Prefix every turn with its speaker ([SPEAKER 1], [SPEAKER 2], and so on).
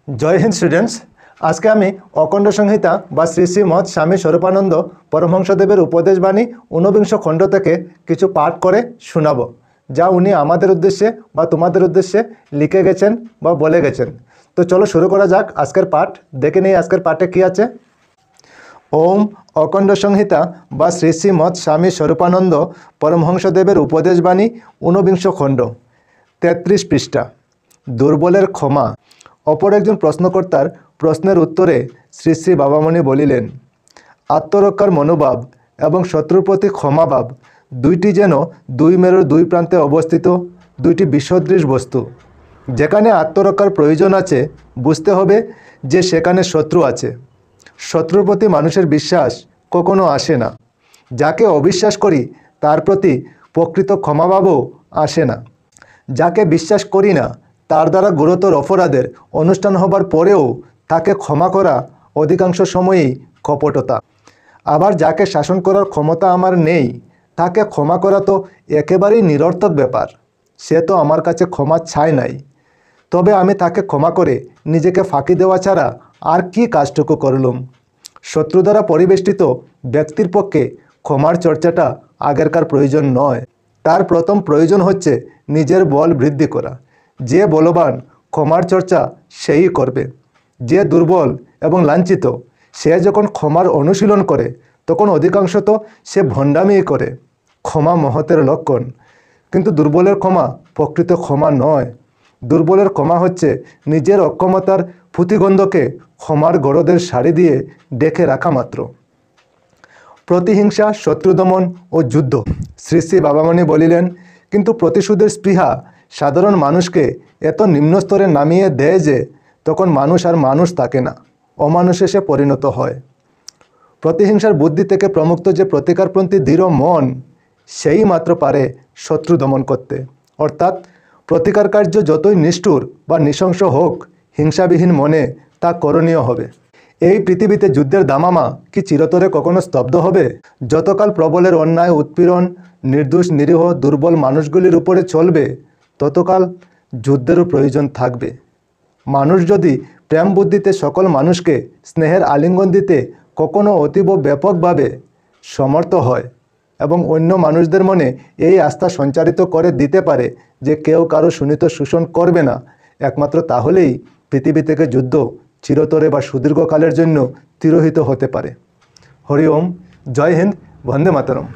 [SPEAKER 1] जय हिंद स्टूडेंट्स। आज के आमी अखंड संहिता बा श्री श्री मत स्वामी स्वरूपानंद परमहंसदेवेर उपदेशबाणी 49 खंड थेके किछु पाठ करे शोनाबो, जा उनी आमादेर उद्देश्ये बा तोमादेर उद्देश्ये लिखे गेछेन बा बोले गेछेन। तो चलो शुरू करा जाक आजकेर पाठ। देखे नेই आजकेर पाठे कि आछे। ओम अखंड संहिता बा श्री श्री मत स्वामी स्वरूपानंद परमहंसदेवेर उपदेशबाणी 49 खंड 33 पृष्ठा। दुर्बलेर क्षमा। अपर एकजन प्रश्नकर्तार प्रश्नेर उत्तरे श्री श्री बाबामणि बलिलेन, आत्मरक्षार मनोभाव एवं शत्रुर प्रति क्षमाभाव दुईटी जेन दुई मेरुर दुई प्रान्ते अवस्थित दुईटी विसदृश वस्तु। जेखाने आत्मरक्षार प्रयोजन आछे बुझते होबे जे सेखाने शत्रु आछे। शत्रुर प्रति मानुषेर विश्वास कखनो आसे ना। जाके अविश्वास करी तार प्रति प्रकृत क्षमाभावও आसे ना। जाके विश्वास करी ना तार द्वारा गुरुतर अपराधेर अनुष्ठान हबार परेও ताके क्षमा करा अधिकांश समयই कपटता। आबार जाके शासन करार क्षमता आमार नेই ताके क्षमा करा तो एकेबारेই निरर्थक ব্যাপার। সে তো আমার কাছে ক্ষমা চায় নাই, তবে আমি তাকে ক্ষমা করে নিজেকে ফাঁকি দেওয়া ছাড়া আর কি কাজটুকু করলুম। শত্রু দ্বারা পরিবেষ্টিত ব্যক্তির পক্ষে ক্ষমার চর্চাটা আগেরকার প্রয়োজন নয়। তার প্রথম প্রয়োজন হচ্ছে নিজের বল বৃদ্ধি করা। যে বলবান ক্ষমার চর্চা সেই করবে। যে দুর্বল এবং লাঞ্ছিত সে যখন ক্ষমার অনুশীলন করে তখন অধিকাংশত সে ভণ্ডামিই করে। ক্ষমা মহতের লক্ষণ, কিন্তু দুর্বলের ক্ষমা প্রকৃত ক্ষমা নয়। দুর্বলের ক্ষমা হচ্ছে নিজের অক্ষমতার প্রতিগন্ধকে ক্ষমার গরদের শাড়ি দিয়ে ডেকে রাখা মাত্র। প্রতিহিংসা, শত্রুদমন ও যুদ্ধ। শ্রী শ্রী বাবামণি বলিলেন, কিন্তু প্রতিশোধের স্পৃহা সাধারণ মানুষকে এত নিম্ন স্তরে নামিয়ে দেয় যে তখন মানুষ আর মানুষ থাকে না, অমানুষে সে পরিণত হয়। প্রতিহিংসার বুদ্ধি থেকে প্রমুক্ত যে প্রতিকারপন্থী দৃঢ় মন সেই মাত্র পারে শত্রু দমন করতে। অর্থাৎ প্রতিকার কার্য যতই নিষ্ঠুর বা নৃশংস হোক, হিংসাবিহীন মনে তা করণীয় হবে। এই পৃথিবীতে যুদ্ধের দামামা কি চিরতরে কখনো স্তব্ধ হবে? যতকাল প্রবলের অন্যায় উৎপীড়ন নির্দোষ নিরীহ দুর্বল মানুষগুলির উপরে চলবে ততকাল যুদ্ধেরও প্রয়োজন থাকবে। মানুষ যদি প্রেম বুদ্ধিতে সকল মানুষকে স্নেহের আলিঙ্গন দিতে কখনো অতীব ব্যাপকভাবে সমর্থ হয় এবং অন্য মানুষদের মনে এই আস্থা সঞ্চারিত করে দিতে পারে যে কেউ কারো সুনিত শোষণ করবে না, একমাত্র তাহলেই পৃথিবী থেকে যুদ্ধ চিরতরে বা সুদীর্ঘকালের জন্য তিরোহিত হতে পারে। হরি ওম। জয় হিন্দ। বন্দে মাতরম।